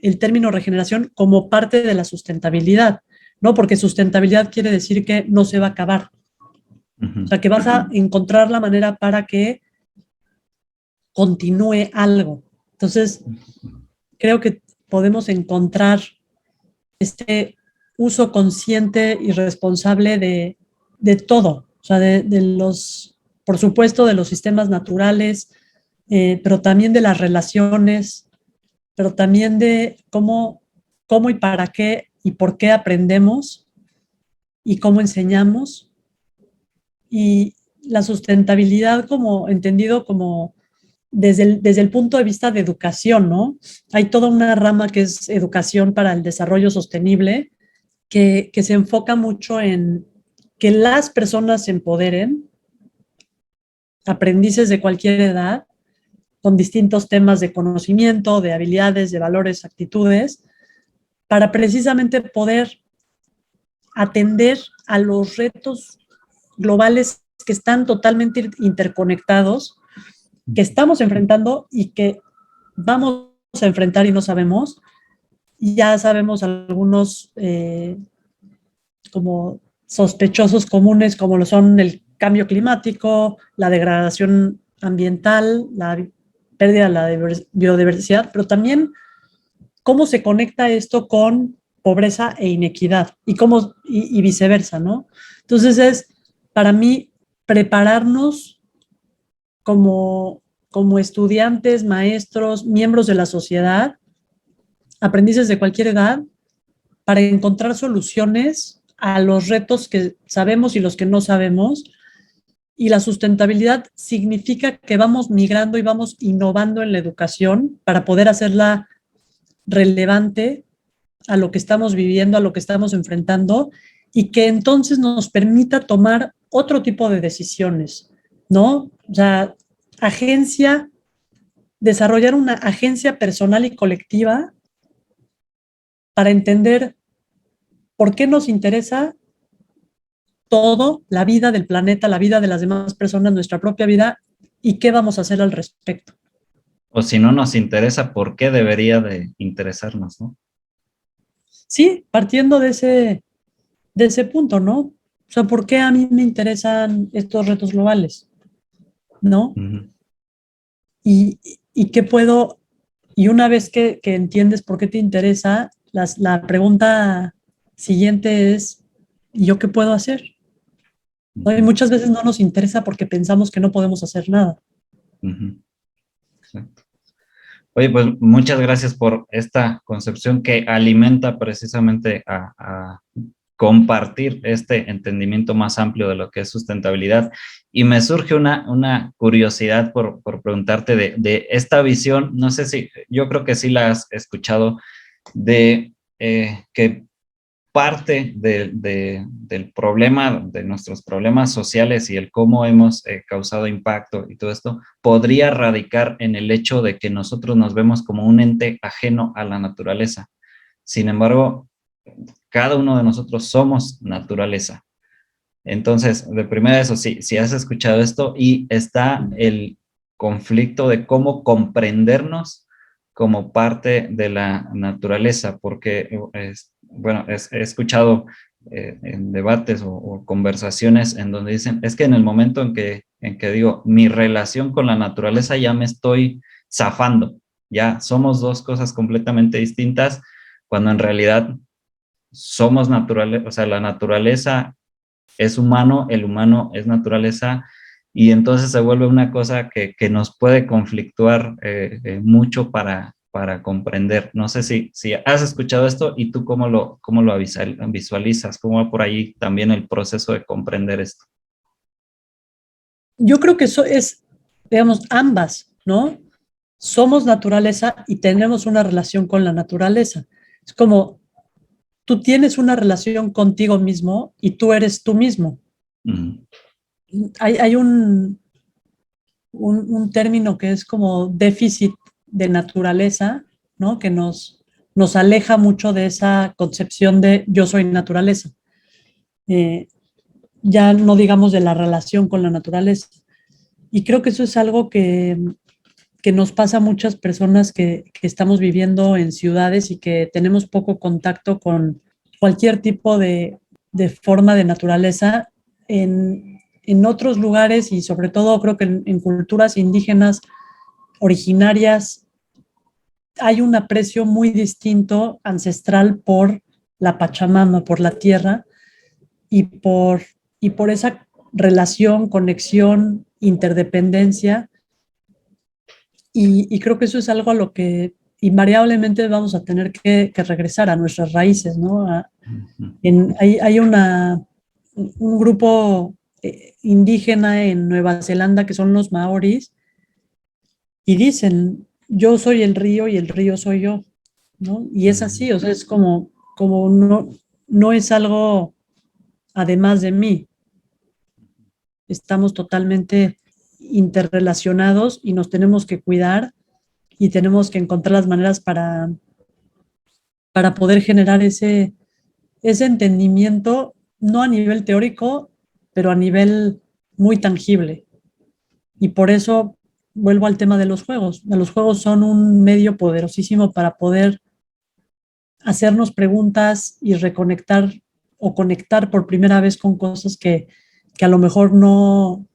el término regeneración, como parte de la sustentabilidad, ¿no? Porque sustentabilidad quiere decir que no se va a acabar. O sea, que vas a encontrar la manera para que continúe algo. Entonces, creo que podemos encontrar este uso consciente y responsable de todo, O sea, por supuesto, de los sistemas naturales, pero también de las relaciones, pero también de cómo y para qué y por qué aprendemos y cómo enseñamos. Y la sustentabilidad como entendido como desde el punto de vista de educación, ¿no? Hay toda una rama que es educación para el desarrollo sostenible, que se enfoca mucho en que las personas se empoderen, aprendices de cualquier edad, con distintos temas de conocimiento, de habilidades, de valores, actitudes, para precisamente poder atender a los retos globales que están totalmente interconectados, que estamos enfrentando y que vamos a enfrentar y no sabemos. Ya sabemos algunos como sospechosos comunes, como lo son el cambio climático, la degradación ambiental, la pérdida de la biodiversidad, pero también cómo se conecta esto con pobreza e inequidad y viceversa, ¿no? Entonces es, para mí, prepararnos como estudiantes, maestros, miembros de la sociedad, aprendices de cualquier edad, para encontrar soluciones a los retos que sabemos y los que no sabemos. Y la sustentabilidad significa que vamos migrando y vamos innovando en la educación para poder hacerla relevante a lo que estamos viviendo, a lo que estamos enfrentando, y que entonces nos permita tomar otro tipo de decisiones, ¿no? O sea, desarrollar una agencia personal y colectiva para entender por qué nos interesa todo, la vida del planeta, la vida de las demás personas, nuestra propia vida, y qué vamos a hacer al respecto. O si no nos interesa, ¿por qué debería de interesarnos, no? Sí, partiendo de ese punto, ¿no? O sea, ¿por qué a mí me interesan estos retos globales? ¿No? Uh-huh. Y, y qué puedo, y una vez que entiendes por qué te interesa, la pregunta siguiente es, ¿y yo qué puedo hacer? ¿No? Y muchas veces no nos interesa porque pensamos que no podemos hacer nada. Uh-huh. Exacto. Oye, pues muchas gracias por esta concepción que alimenta precisamente a compartir este entendimiento más amplio de lo que es sustentabilidad. Y me surge una curiosidad por preguntarte de esta visión, no sé si, yo creo que sí la has escuchado, de que parte del problema, de nuestros problemas sociales y el cómo hemos causado impacto y todo esto, podría radicar en el hecho de que nosotros nos vemos como un ente ajeno a la naturaleza. Sin embargo, cada uno de nosotros somos naturaleza. Entonces, de primera eso, sí, si has escuchado esto y está el conflicto de cómo comprendernos como parte de la naturaleza, porque, bueno, he escuchado en debates o conversaciones en donde dicen, es que en el momento en que digo, mi relación con la naturaleza ya me estoy zafando, ya somos dos cosas completamente distintas, cuando en realidad somos naturales, o sea, la naturaleza es humano, el humano es naturaleza, y entonces se vuelve una cosa que nos puede conflictuar mucho para comprender. No sé si has escuchado esto y tú cómo lo visualizas, cómo va por ahí también el proceso de comprender esto. Yo creo que eso es, digamos, ambas, ¿no? Somos naturaleza y tenemos una relación con la naturaleza. Es como tú tienes una relación contigo mismo y tú eres tú mismo. Uh-huh. Hay un término que es como déficit de naturaleza, ¿no? Que nos aleja mucho de esa concepción de yo soy naturaleza. Eh, ya no digamos de la relación con la naturaleza. Y creo que eso es algo que nos pasa a muchas personas que estamos viviendo en ciudades y que tenemos poco contacto con cualquier tipo de forma de naturaleza en otros lugares y sobre todo creo que en culturas indígenas originarias hay un aprecio muy distinto, ancestral, por la Pachamama, por la tierra y por esa relación, conexión, interdependencia, y creo que eso es algo a lo que invariablemente vamos a tener que regresar a nuestras raíces, ¿no? Hay un grupo indígena en Nueva Zelanda que son los maoris y dicen, yo soy el río y el río soy yo, ¿no? Y es así, o sea, es como no es algo además de mí. Estamos totalmente interrelacionados y nos tenemos que cuidar y tenemos que encontrar las maneras para poder generar ese entendimiento, no a nivel teórico, pero a nivel muy tangible. Y por eso vuelvo al tema de los juegos. Los juegos son un medio poderosísimo para poder hacernos preguntas y reconectar o conectar por primera vez con cosas que a lo mejor no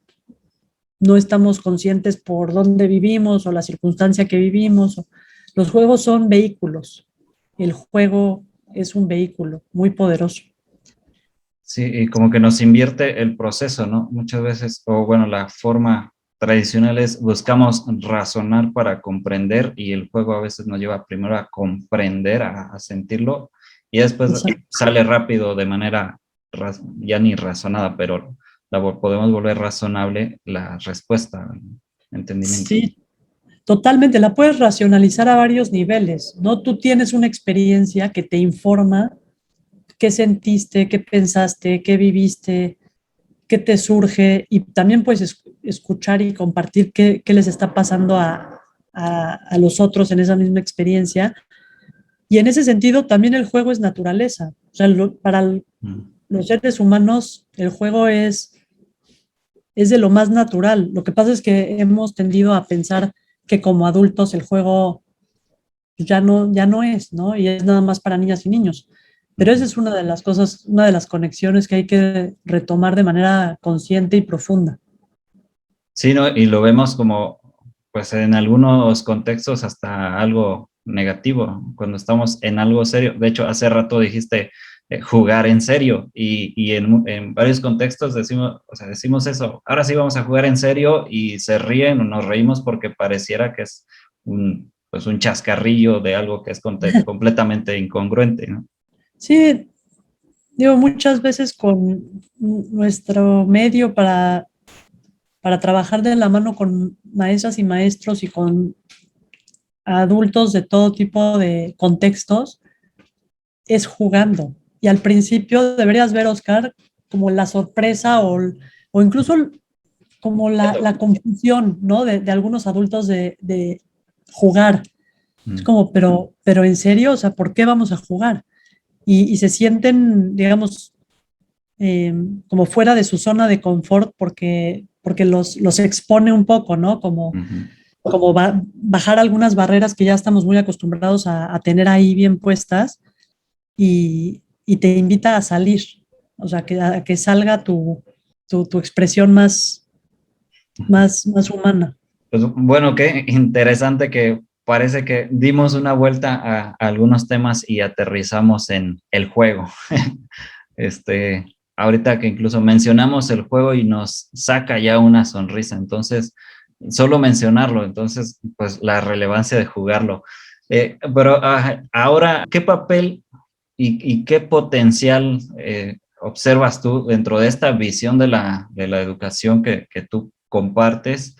estamos conscientes por dónde vivimos o la circunstancia que vivimos. Los juegos son vehículos. El juego es un vehículo muy poderoso. Sí, y como que nos invierte el proceso, ¿no? Muchas veces, o bueno, la forma tradicional es buscamos razonar para comprender y el juego a veces nos lleva primero a comprender, a sentirlo y después Exacto. sale rápido de manera ya ni razonada, pero podemos volver razonable la respuesta, el entendimiento. Sí, totalmente. La puedes racionalizar a varios niveles, ¿no? Tú tienes una experiencia que te informa qué sentiste, qué pensaste, qué viviste, qué te surge y también puedes escuchar y compartir qué les está pasando a los otros en esa misma experiencia. Y en ese sentido también el juego es naturaleza. O sea, los seres humanos el juego es de lo más natural. Lo que pasa es que hemos tendido a pensar que como adultos el juego ya no es, ¿no? Y es nada más para niñas y niños. Pero esa es una de las cosas, una de las conexiones que hay que retomar de manera consciente y profunda. Sí, ¿no? Y lo vemos como, pues en algunos contextos hasta algo negativo, cuando estamos en algo serio. De hecho, hace rato dijiste jugar en serio y en varios contextos decimos, o sea, decimos eso, ahora sí vamos a jugar en serio y se ríen o nos reímos porque pareciera que es pues un chascarrillo de algo que es completamente incongruente, ¿no? Sí, digo, muchas veces con nuestro medio para trabajar de la mano con maestras y maestros y con adultos de todo tipo de contextos, es jugando. Y al principio deberías ver, Oscar, como la sorpresa o incluso como la confusión, ¿no? De algunos adultos de jugar. Es como, pero en serio, o sea, ¿por qué vamos a jugar? Y se sienten, digamos, como fuera de su zona de confort porque los expone un poco, ¿no? Como bajar algunas barreras que ya estamos muy acostumbrados a tener ahí bien puestas y te invita a salir, o sea, a que salga tu expresión más humana. Pues bueno, qué interesante que parece que dimos una vuelta a algunos temas y aterrizamos en el juego. Ahorita que incluso mencionamos el juego y nos saca ya una sonrisa, entonces, solo mencionarlo, entonces, pues la relevancia de jugarlo. Pero ahora, ¿qué papel y qué potencial observas tú dentro de esta visión de la educación que tú compartes?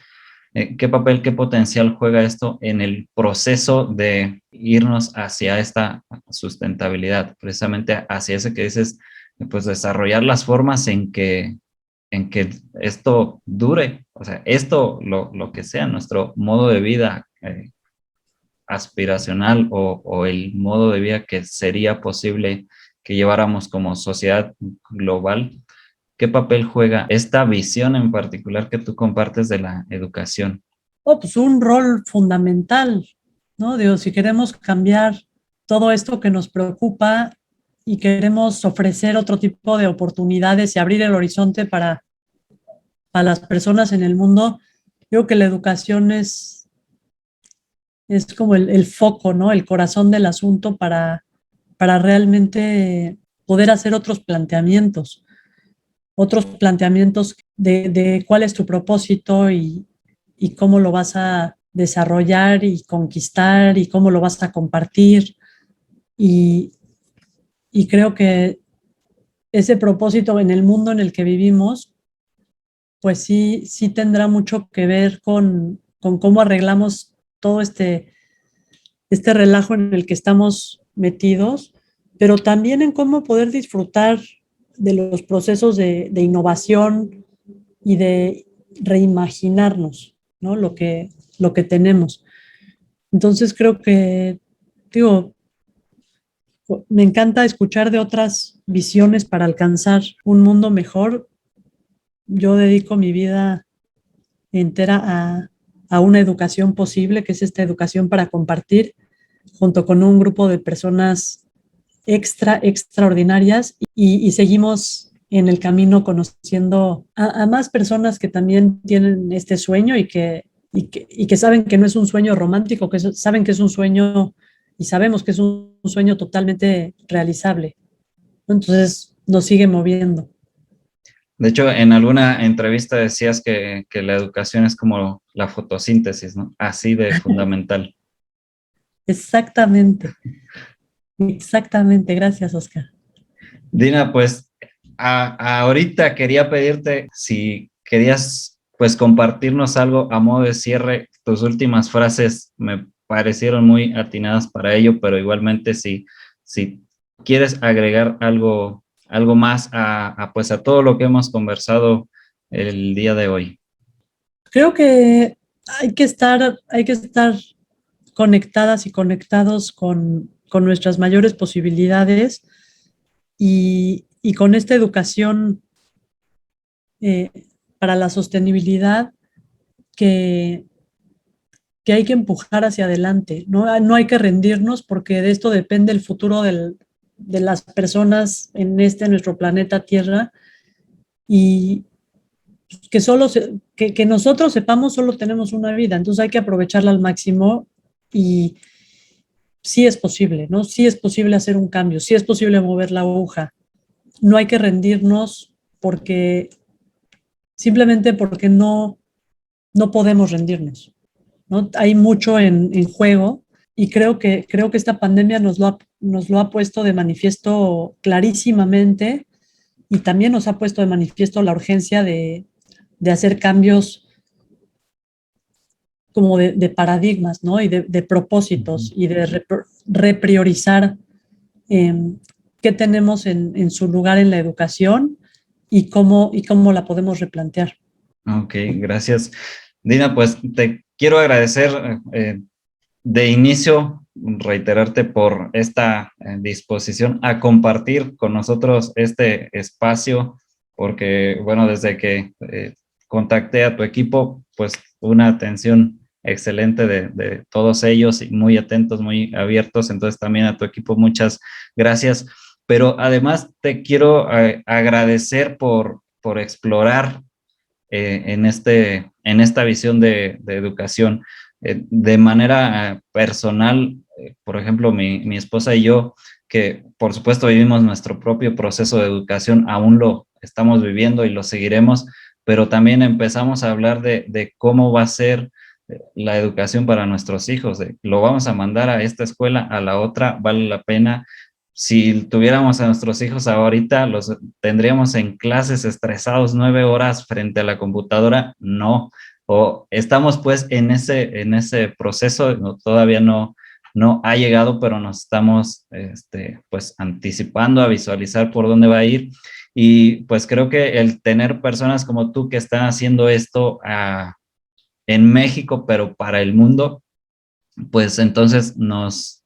¿Qué papel, qué potencial juega esto en el proceso de irnos hacia esta sustentabilidad? Precisamente hacia ese que dices, pues desarrollar las formas en que esto dure, o sea, esto, lo que sea, nuestro modo de vida aspiracional o el modo de vida que sería posible que lleváramos como sociedad global. ¿Qué papel juega esta visión en particular que tú compartes de la educación? Oh, pues un rol fundamental, ¿no? Digo, si queremos cambiar todo esto que nos preocupa y queremos ofrecer otro tipo de oportunidades y abrir el horizonte para las personas en el mundo, creo que la educación es como el foco, ¿no? El corazón del asunto para realmente poder hacer otros planteamientos. otros planteamientos de cuál es tu propósito y cómo lo vas a desarrollar y conquistar y cómo lo vas a compartir. Y, y creo que ese propósito en el mundo en el que vivimos, pues sí tendrá mucho que ver con cómo arreglamos todo este relajo en el que estamos metidos, pero también en cómo poder disfrutar de los procesos de innovación y de reimaginarnos, ¿no? Lo que tenemos. Entonces creo que, digo, me encanta escuchar de otras visiones para alcanzar un mundo mejor. Yo dedico mi vida entera a una educación posible, que es esta educación para compartir, junto con un grupo de personas extraordinarias y seguimos en el camino conociendo a más personas que también tienen este sueño y que saben que no es un sueño romántico, que saben que es un sueño y sabemos que es un sueño totalmente realizable. Entonces nos sigue moviendo. De hecho, en alguna entrevista decías que la educación es como la fotosíntesis, ¿no? Así de fundamental. Exactamente, exactamente. Gracias, Oscar. Dina, pues ahorita quería pedirte si querías pues compartirnos algo a modo de cierre. Tus últimas frases me parecieron muy atinadas para ello, pero igualmente si quieres agregar algo más pues a todo lo que hemos conversado el día de hoy. Creo que hay que estar conectadas y conectados con nuestras mayores posibilidades y con esta educación eh, para la sostenibilidad que, que hay que empujar hacia adelante. No hay que rendirnos porque de esto depende el futuro de las personas en nuestro planeta Tierra y que nosotros sepamos solo tenemos una vida, entonces hay que aprovecharla al máximo y sí es posible, ¿no? Sí es posible hacer un cambio, sí es posible mover la aguja. No hay que rendirnos porque simplemente porque no podemos rendirnos, ¿no? Hay mucho en juego y creo que esta pandemia nos lo ha puesto de manifiesto clarísimamente y también nos ha puesto de manifiesto la urgencia de hacer cambios como de paradigmas, ¿no? Y de propósitos y de repriorizar eh, qué tenemos en su lugar en la educación y cómo la podemos replantear. Ok, gracias. Dina, pues te quiero agradecer de inicio, reiterarte por esta disposición a compartir con nosotros este espacio, porque, bueno, desde que contacté a tu equipo, pues una atención excelente de todos ellos y muy atentos, muy abiertos. Entonces también a tu equipo muchas gracias. Pero además te quiero agradecer por explorar en esta visión de educación. De manera personal, por ejemplo, mi esposa y yo, que por supuesto vivimos nuestro propio proceso de educación, aún lo estamos viviendo y lo seguiremos, pero también empezamos a hablar de cómo va a ser la educación para nuestros hijos, lo vamos a mandar a esta escuela, a la otra, vale la pena. Si tuviéramos a nuestros hijos ahorita, los tendríamos en clases estresados 9 horas frente a la computadora, no. O estamos pues en ese proceso, todavía no ha llegado, pero nos estamos pues anticipando a visualizar por dónde va a ir. Y pues creo que el tener personas como tú que están haciendo esto en México, pero para el mundo, pues entonces nos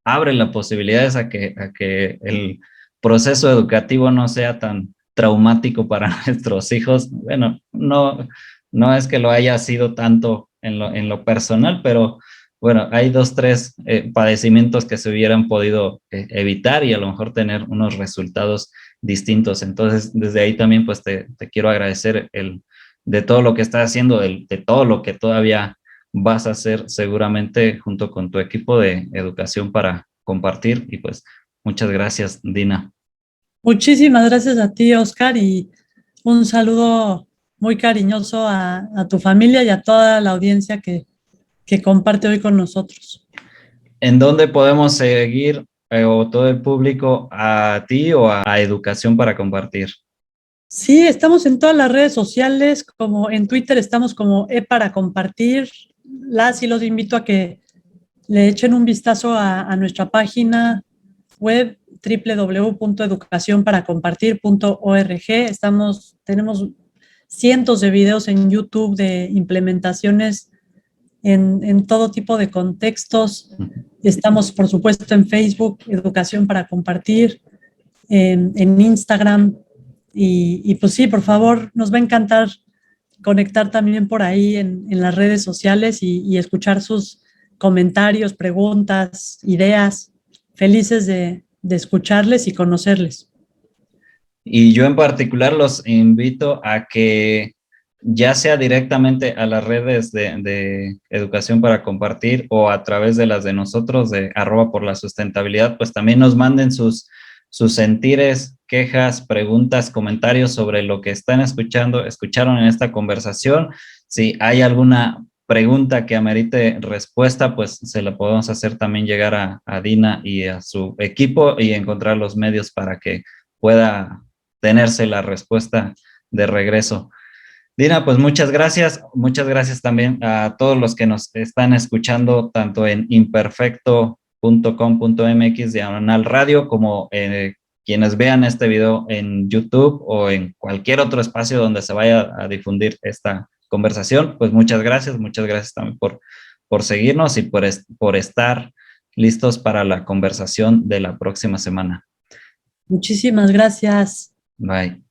abre las posibilidades a que el proceso educativo no sea tan traumático para nuestros hijos. Bueno, no es que lo haya sido tanto en lo personal, pero bueno, hay dos, tres padecimientos que se hubieran podido evitar y a lo mejor tener unos resultados distintos. Entonces, desde ahí también pues te quiero agradecer de todo lo que estás haciendo, de todo lo que todavía vas a hacer seguramente junto con tu equipo de educación para compartir y pues muchas gracias, Dina. Muchísimas gracias a ti, Oscar, un saludo muy cariñoso a tu familia y a toda la audiencia que comparte hoy con nosotros. ¿En dónde podemos seguir o todo el público a ti o a Educación para Compartir? Sí, estamos en todas las redes sociales, como en Twitter estamos como para compartir. Y los invito a que le echen un vistazo a nuestra página web www.educacionparacompartir.org. Tenemos cientos de videos en YouTube de implementaciones en todo tipo de contextos. Estamos, por supuesto, en Facebook, Educación para Compartir, en Instagram. Y pues sí, por favor, nos va a encantar conectar también por ahí en las redes sociales y escuchar sus comentarios, preguntas, ideas. Felices de escucharles y conocerles. Y yo en particular los invito a que ya sea directamente a las redes de Educación para Compartir o a través de las de nosotros, de @porlasustentabilidad, pues también nos manden sus sentires, quejas, preguntas, comentarios sobre lo que escucharon en esta conversación. Si hay alguna pregunta que amerite respuesta, pues se la podemos hacer también llegar a Dina y a su equipo y encontrar los medios para que pueda tenerse la respuesta de regreso. Dina, pues muchas gracias también a todos los que nos están escuchando tanto en imperfecto.com.mx/radio como quienes vean este video en YouTube o en cualquier otro espacio donde se vaya a difundir esta conversación. Pues muchas gracias también por seguirnos y por estar listos para la conversación de la próxima semana. Muchísimas gracias. Bye.